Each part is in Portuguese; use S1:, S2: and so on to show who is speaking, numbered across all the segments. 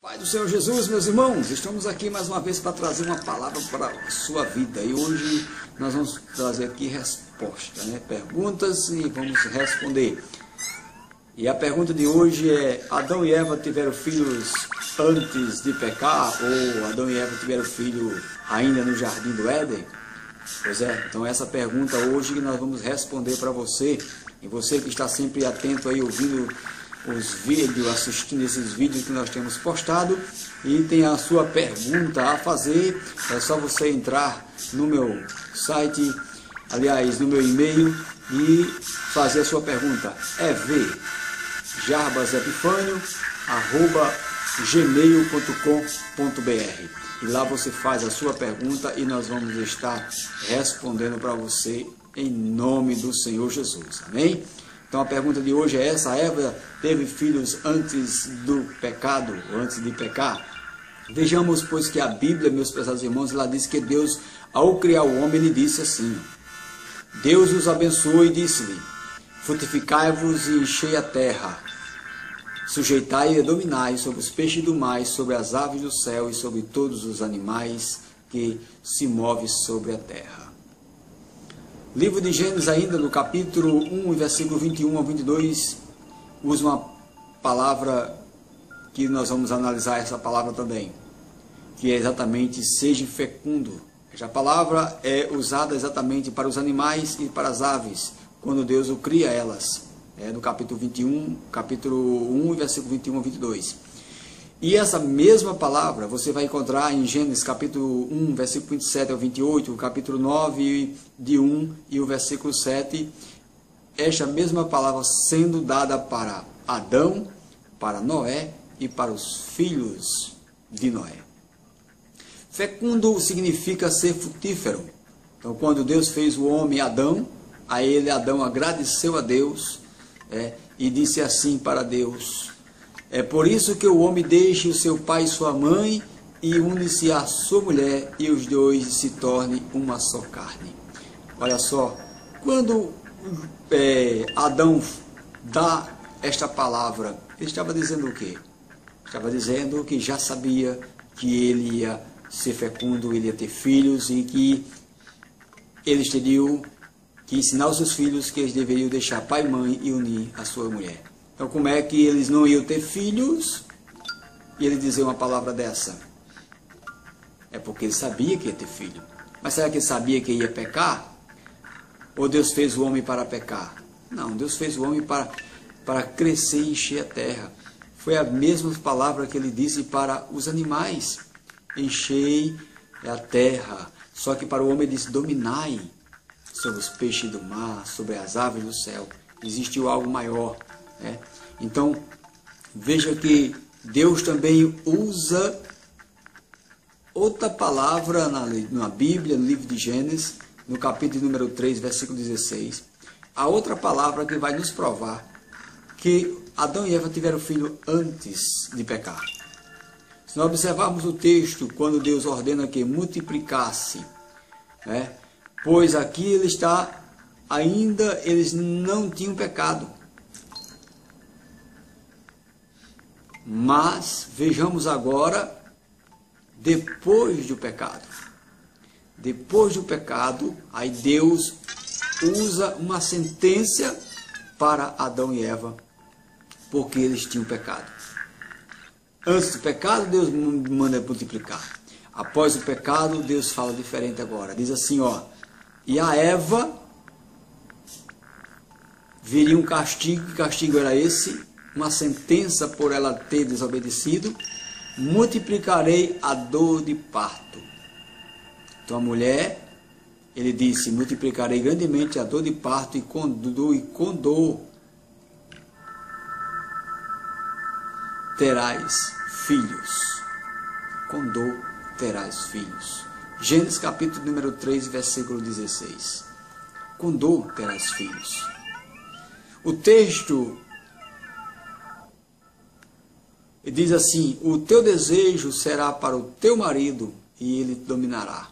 S1: Pai do Senhor Jesus, meus irmãos, estamos aqui mais uma vez para trazer uma palavra para a sua vida. E hoje nós vamos trazer aqui resposta, perguntas e vamos responder. E a pergunta de hoje é: Adão e Eva tiveram filhos antes de pecar? Ou Adão e Eva tiveram filho ainda no jardim do Éden? Pois é, então essa pergunta hoje que nós vamos responder para você. E você que está sempre atento aí, ouvindo os vídeos, assistindo esses vídeos que nós temos postado e tem a sua pergunta a fazer, é só você entrar no meu site, aliás, no meu e-mail e fazer a sua pergunta. evjarbasepifânio@gmail.com.br e lá você faz a sua pergunta e nós vamos estar respondendo para você em nome do Senhor Jesus. Amém? Então a pergunta de hoje é essa: Eva teve filhos antes do pecado, antes de pecar? Vejamos, pois, que a Bíblia, meus prezados irmãos, ela diz que Deus, ao criar o homem, ele disse assim: Deus os abençoou e disse-lhe: frutificai-vos e enchei a terra, sujeitai e dominai sobre os peixes do mar, sobre as aves do céu e sobre todos os animais que se movem sobre a terra. Livro de Gênesis, ainda no capítulo 1, versículo 21 ao 22, usa uma palavra que nós vamos analisar essa palavra também, que é exatamente seja fecundo. Essa palavra é usada exatamente para os animais e para as aves, quando Deus o cria elas. É no capítulo 1, versículo 21 ao 22. E essa mesma palavra você vai encontrar em Gênesis capítulo 1, versículo 27 ao 28, o capítulo 9 de 1 e o versículo 7, esta mesma palavra sendo dada para Adão, para Noé e para os filhos de Noé. Fecundo significa ser frutífero. Então, quando Deus fez o homem Adão, a ele Adão agradeceu a Deus e disse assim para Deus: é por isso que o homem deixe o seu pai e sua mãe e une-se à sua mulher e os dois se tornem uma só carne. Olha só, quando Adão dá esta palavra, ele estava dizendo o quê? Estava dizendo que já sabia que ele ia ser fecundo, ele ia ter filhos e que eles teriam que ensinar os seus filhos que eles deveriam deixar pai e mãe e unir a sua mulher. Então, como é que eles não iam ter filhos e ele dizer uma palavra dessa? É porque ele sabia que ia ter filho. Mas será que ele sabia que ia pecar? Ou Deus fez o homem para pecar? Não, Deus fez o homem para crescer e encher a terra. Foi a mesma palavra que ele disse para os animais: enchei a terra. Só que para o homem ele disse: dominai sobre os peixes do mar, sobre as aves do céu. Existiu algo maior. Então, veja que Deus também usa outra palavra na Bíblia, no livro de Gênesis, no capítulo número 3, versículo 16. A outra palavra que vai nos provar que Adão e Eva tiveram filho antes de pecar. Se nós observarmos o texto, quando Deus ordena que multiplicasse, pois aqui ele está, ainda eles não tinham pecado. Mas vejamos agora, depois do pecado. Depois do pecado, aí Deus usa uma sentença para Adão e Eva, porque eles tinham pecado. Antes do pecado, Deus manda multiplicar. Após o pecado, Deus fala diferente agora. Diz assim, e a Eva viria um castigo. Que castigo era esse? Uma sentença por ela ter desobedecido: multiplicarei a dor de parto. Então a mulher, ele disse: multiplicarei grandemente a dor de parto e com dor terás filhos. Com dor terás filhos. Gênesis capítulo número 3, versículo 16. Com dor terás filhos. O texto diz assim: o teu desejo será para o teu marido e ele te dominará.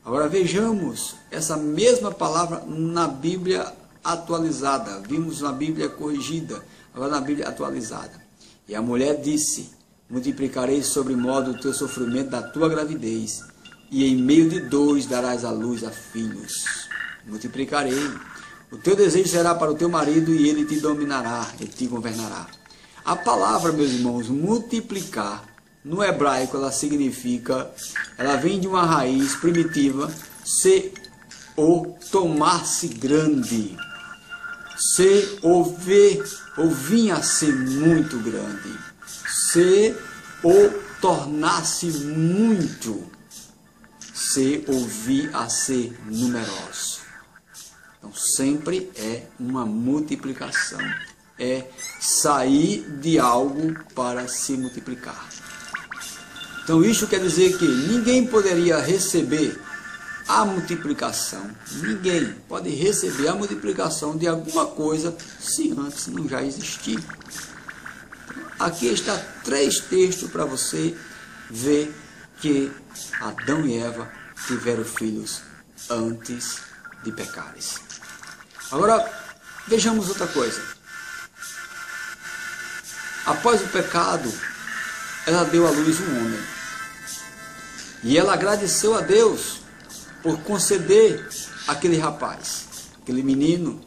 S1: Agora vejamos essa mesma palavra na Bíblia atualizada. Vimos na Bíblia corrigida, agora na Bíblia atualizada. E a mulher disse: multiplicarei sobremodo o teu sofrimento da tua gravidez, e em meio de dores darás à luz a filhos. Multiplicarei. O teu desejo será para o teu marido, e ele te dominará, e te governará. A palavra, meus irmãos, multiplicar, no hebraico ela significa, ela vem de uma raiz primitiva, ser ou tornar-se grande, ser ou ver, ou vir a ser muito grande, ser ou tornar-se muito, ser ou vir a ser numeroso. Então sempre é uma multiplicação, é sair de algo para se multiplicar. Então isso quer dizer que ninguém poderia receber a multiplicação, ninguém pode receber a multiplicação de alguma coisa se antes não já existir. Aqui está 3 textos para você ver que Adão e Eva tiveram filhos antes de pecares. Agora, vejamos outra coisa. Após o pecado, ela deu à luz um homem. E ela agradeceu a Deus por conceder aquele rapaz, aquele menino,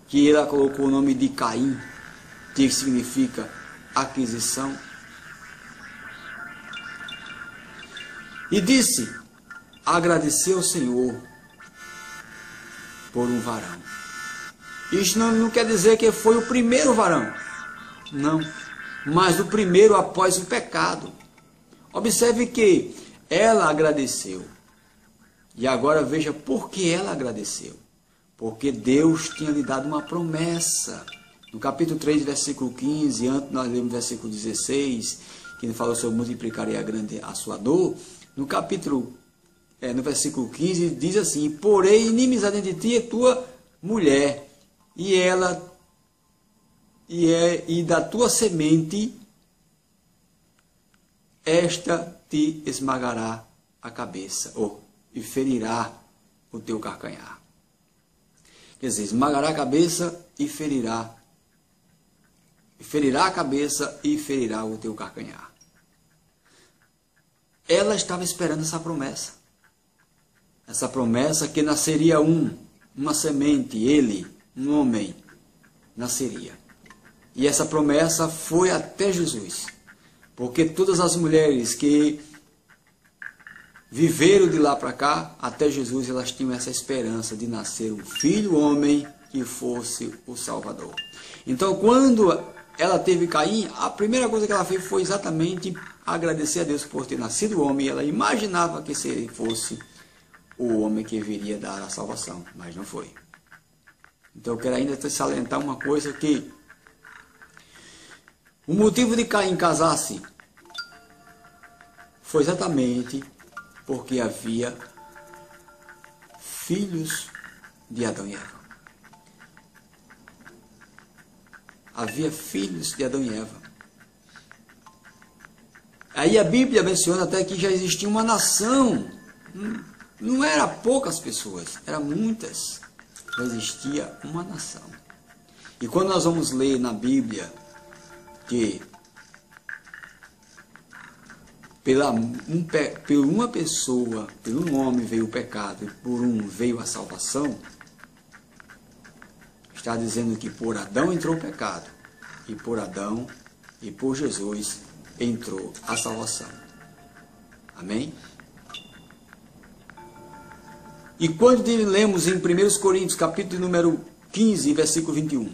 S1: que ela colocou o nome de Caim, que significa aquisição. E disse, agradeceu ao Senhor por um varão. Isso não quer dizer que foi o primeiro varão, não, mas o primeiro após o pecado. Observe que ela agradeceu. E agora veja por que ela agradeceu. Porque Deus tinha lhe dado uma promessa. No capítulo 3, versículo 15, antes nós lemos o versículo 16, que ele falou sobre multiplicaria a sua dor. No versículo 15, diz assim, porém inimizade entre ti e tua mulher, e da tua semente, esta te esmagará a cabeça, e ferirá o teu calcanhar. Quer dizer, esmagará a cabeça e ferirá a cabeça e ferirá o teu calcanhar. Ela estava esperando essa promessa. Essa promessa que nasceria uma semente, ele, um homem, nasceria. E essa promessa foi até Jesus. Porque todas as mulheres que viveram de lá para cá, até Jesus, elas tinham essa esperança de nascer um filho homem que fosse o Salvador. Então, quando ela teve Caim, a primeira coisa que ela fez foi exatamente agradecer a Deus por ter nascido homem. Ela imaginava que se ele fosse o homem que viria dar a salvação, mas não foi. Então eu quero ainda te salientar uma coisa, que o motivo de Caim casar-se foi exatamente porque havia filhos de Adão e Eva. Havia filhos de Adão e Eva. Aí a Bíblia menciona até que já existia uma nação. Não era poucas pessoas, eram muitas. Já existia uma nação. E quando nós vamos ler na Bíblia que por uma pessoa, por um homem veio o pecado e por um veio a salvação, está dizendo que por Adão entrou o pecado, e por Adão e por Jesus entrou a salvação. Amém? E quando lemos em 1 Coríntios, capítulo número 15, versículo 21,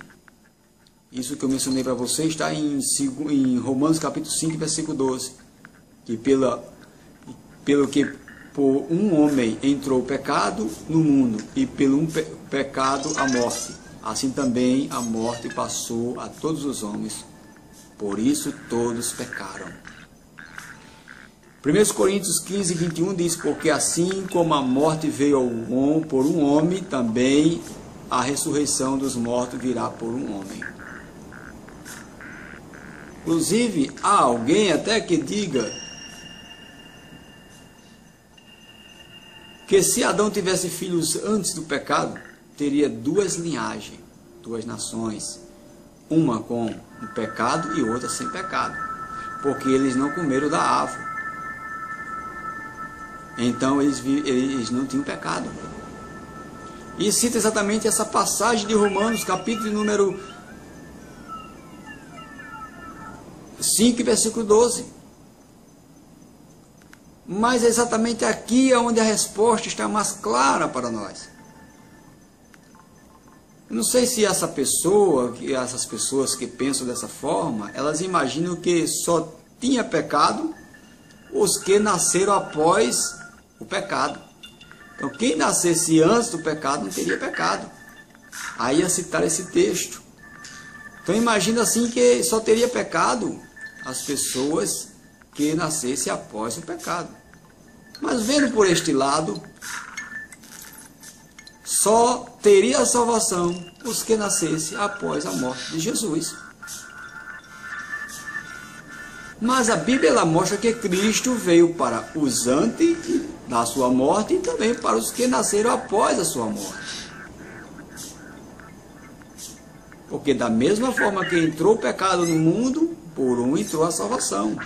S1: isso que eu mencionei para você está em Romanos, capítulo 5, versículo 12, que pelo que por um homem entrou o pecado no mundo, e pelo pecado a morte, assim também a morte passou a todos os homens, por isso todos pecaram. 1 Coríntios 15, 21 diz, porque assim como a morte veio por um homem, também a ressurreição dos mortos virá por um homem. Inclusive, há alguém até que diga que se Adão tivesse filhos antes do pecado, teria 2 linhagens, 2 nações, uma com o pecado e outra sem pecado. porque eles não comeram da árvore. Então eles não tinham pecado. E cita exatamente essa passagem de Romanos, capítulo número 5, versículo 12. Mas é exatamente aqui onde a resposta está mais clara para nós. Eu não sei se essas pessoas que pensam dessa forma, elas imaginam que só tinha pecado os que nasceram após o pecado. Então, quem nascesse antes do pecado não teria pecado. Aí ia citar esse texto. Então, imagina assim que só teria pecado as pessoas que nascessem após o pecado. Mas vendo por este lado, só teria a salvação os que nascessem após a morte de Jesus. Mas a Bíblia ela mostra que Cristo veio para os antes da sua morte e também para os que nasceram após a sua morte. Porque da mesma forma que entrou o pecado no mundo, por um entrou a salvação.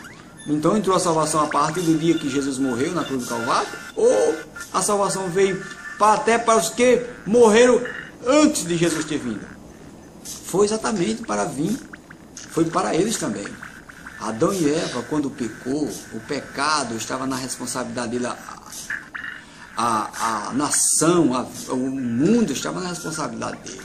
S1: Então entrou a salvação a partir do dia que Jesus morreu na cruz do Calvário? Ou a salvação veio até para os que morreram antes de Jesus ter vindo? Foi exatamente para vir, foi para eles também. Adão e Eva, quando pecou, o pecado estava na responsabilidade dele, a nação, o mundo estava na responsabilidade dele.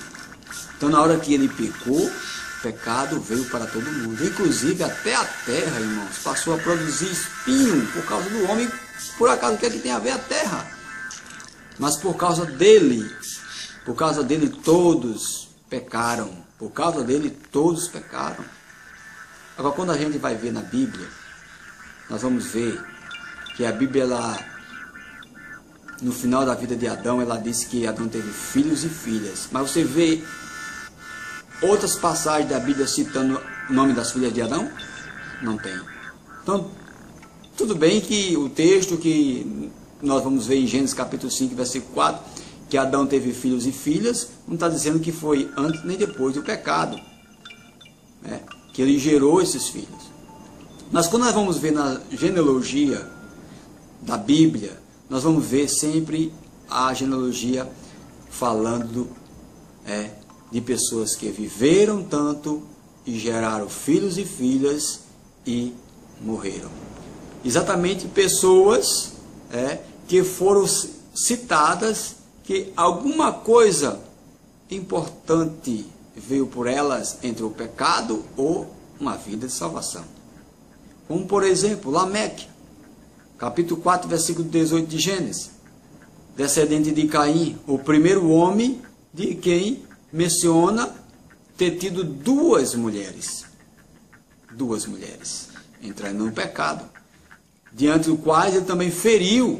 S1: Então na hora que ele pecou, o pecado veio para todo mundo. Inclusive até a terra, irmãos, passou a produzir espinho por causa do homem. Por acaso o que é que tem a ver a terra? Mas por causa dele todos pecaram. Por causa dele todos pecaram. Agora quando a gente vai ver na Bíblia, nós vamos ver que a Bíblia, no final da vida de Adão, ela disse que Adão teve filhos e filhas. Mas você vê outras passagens da Bíblia citando o nome das filhas de Adão? Não tem. Então, tudo bem que o texto que nós vamos ver em Gênesis capítulo 5, versículo 4, que Adão teve filhos e filhas, não está dizendo que foi antes nem depois do pecado, né? Que ele gerou esses filhos. Mas quando nós vamos ver na genealogia da Bíblia, nós vamos ver sempre a genealogia falando de pessoas que viveram tanto e geraram filhos e filhas e morreram. Exatamente pessoas que foram citadas, que alguma coisa importante veio por elas entre o pecado ou uma vida de salvação. Como por exemplo, Lameque, capítulo 4, versículo 18 de Gênesis. Descendente de Caim, o primeiro homem de quem menciona ter tido duas mulheres. Duas mulheres. Entrando no pecado. Diante do quais ele também feriu.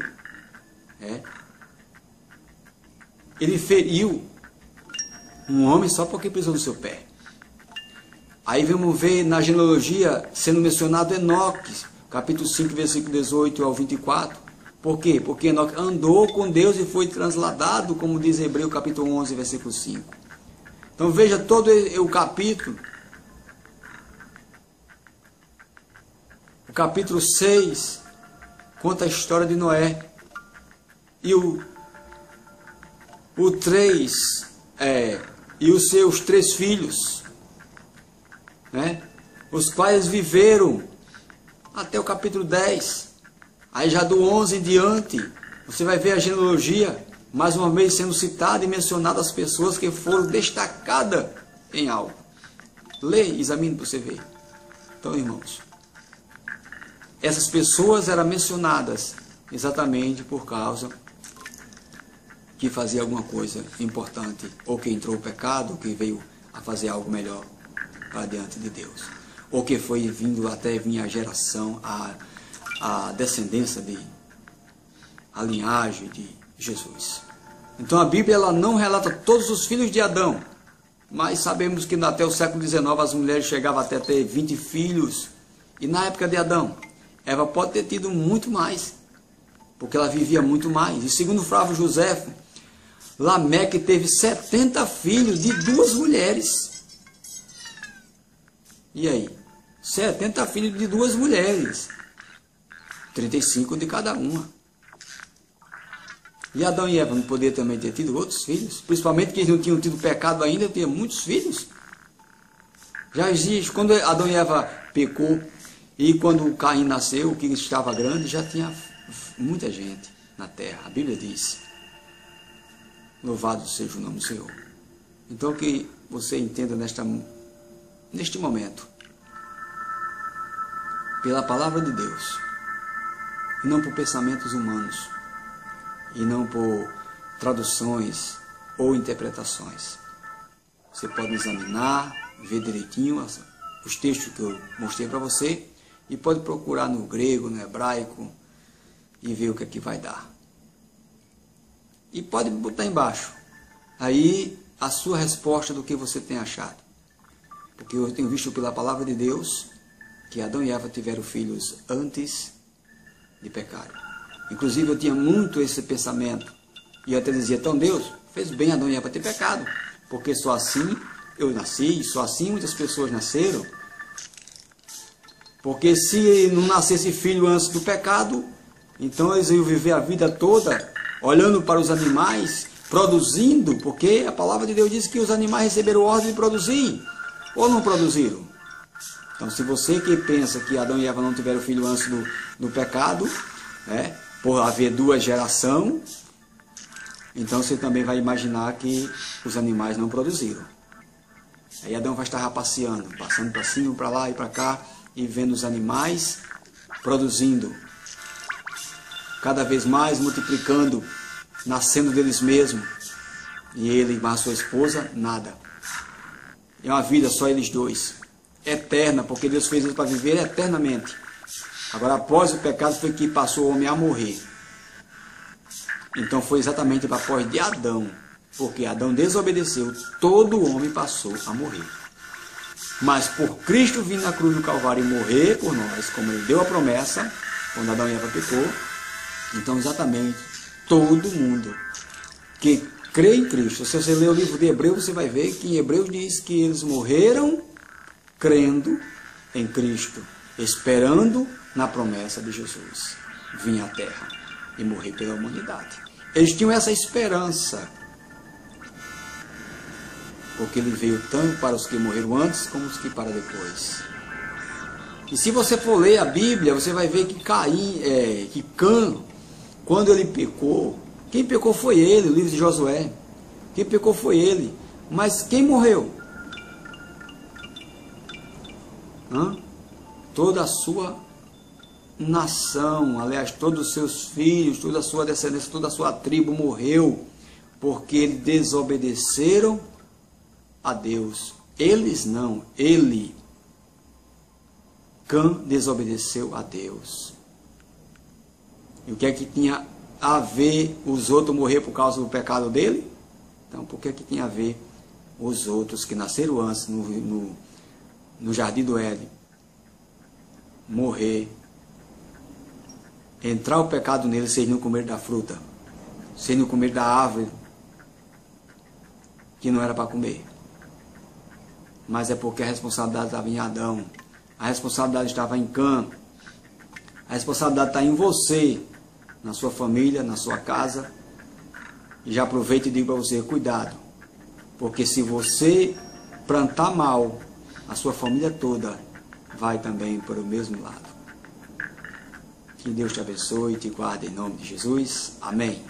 S1: Ele feriu um homem só porque pisou no seu pé. Aí vamos ver na genealogia sendo mencionado Enoque, capítulo 5, versículo 18 ao 24. Por quê? Porque Enoque andou com Deus e foi transladado, como diz Hebreu capítulo 11, versículo 5. Então veja todo o capítulo. O capítulo 6 conta a história de Noé. E o 3 e os seus 3 filhos, os quais viveram até o capítulo 10. Aí já do 11 em diante, você vai ver a genealogia, mais uma vez sendo citada e mencionada as pessoas que foram destacadas em algo. Leia, examine para você ver. Então, irmãos, essas pessoas eram mencionadas exatamente por causa que fazia alguma coisa importante, ou que entrou o pecado, ou que veio a fazer algo melhor para diante de Deus, ou que foi vindo até vir a geração, a descendência a linhagem de Jesus. Então a Bíblia ela não relata todos os filhos de Adão, mas sabemos que até o século XIX as mulheres chegavam até ter 20 filhos, e na época de Adão, Eva pode ter tido muito mais, porque ela vivia muito mais. E segundo Flávio Joséfo, Lameque teve 70 filhos de 2 mulheres. E aí? 70 filhos de 2 mulheres. 35 de cada uma. E Adão e Eva não poderiam também ter tido outros filhos? Principalmente que eles não tinham tido pecado ainda, tinham muitos filhos. Já existe, quando Adão e Eva pecou, e quando Caim nasceu, que estava grande, já tinha muita gente na terra. A Bíblia diz: louvado seja o nome do Senhor. Então que você entenda neste momento, pela palavra de Deus, e não por pensamentos humanos, e não por traduções ou interpretações. Você pode examinar, ver direitinho os textos que eu mostrei para você, e pode procurar no grego, no hebraico, e ver o que é que vai dar. E pode botar embaixo aí a sua resposta do que você tem achado. Porque eu tenho visto pela palavra de Deus que Adão e Eva tiveram filhos antes de pecarem. Inclusive eu tinha muito esse pensamento. E eu até dizia: então Deus fez bem Adão e Eva ter pecado, porque só assim eu nasci, só assim muitas pessoas nasceram. Porque se não nascesse filho antes do pecado, então eles iam viver a vida toda olhando para os animais, produzindo, porque a palavra de Deus diz que os animais receberam ordem de produzir, ou não produziram. Então, se você que pensa que Adão e Eva não tiveram filho antes do pecado, né, por haver 2 gerações, então você também vai imaginar que os animais não produziram. Aí Adão vai estar passeando, passando para cima, para lá e para cá, e vendo os animais produzindo, cada vez mais multiplicando, nascendo deles mesmos. E ele, mas a sua esposa, nada. É uma vida só eles dois, eterna, porque Deus fez eles para viver eternamente. Agora, após o pecado, foi que passou o homem a morrer. Então foi exatamente após de Adão, porque Adão desobedeceu, todo homem passou a morrer. Mas por Cristo vir na cruz do Calvário e morrer por nós, como ele deu a promessa, quando Adão e Eva pecou, então exatamente todo mundo que crê em Cristo. Se você ler o livro de Hebreus, você vai ver que em Hebreus diz que eles morreram crendo em Cristo, esperando na promessa de Jesus vir à terra e morrer pela humanidade. Eles tinham essa esperança, porque ele veio tanto para os que morreram antes como os que para depois. E se você for ler a Bíblia, você vai ver que Cã, quando ele pecou, quem pecou foi ele, o livro de Josué. Quem pecou foi ele. Mas quem morreu? Toda a sua nação, aliás, todos os seus filhos, toda a sua descendência, toda a sua tribo morreu, porque eles desobedeceram a Deus. Eles não, Cã desobedeceu a Deus. E o que é que tinha a ver os outros morrer por causa do pecado dele? Então, por que é que tinha a ver os outros que nasceram antes no jardim do Éden morrer, entrar o pecado neles se eles não comer da fruta, se eles não comer da árvore que não era para comer? Mas é porque a responsabilidade estava em Adão, a responsabilidade estava em Cã, a responsabilidade está em você, na sua família, na sua casa. E já aproveito e digo para você: cuidado, porque se você plantar mal, a sua família toda vai também para o mesmo lado. Que Deus te abençoe e te guarde em nome de Jesus. Amém.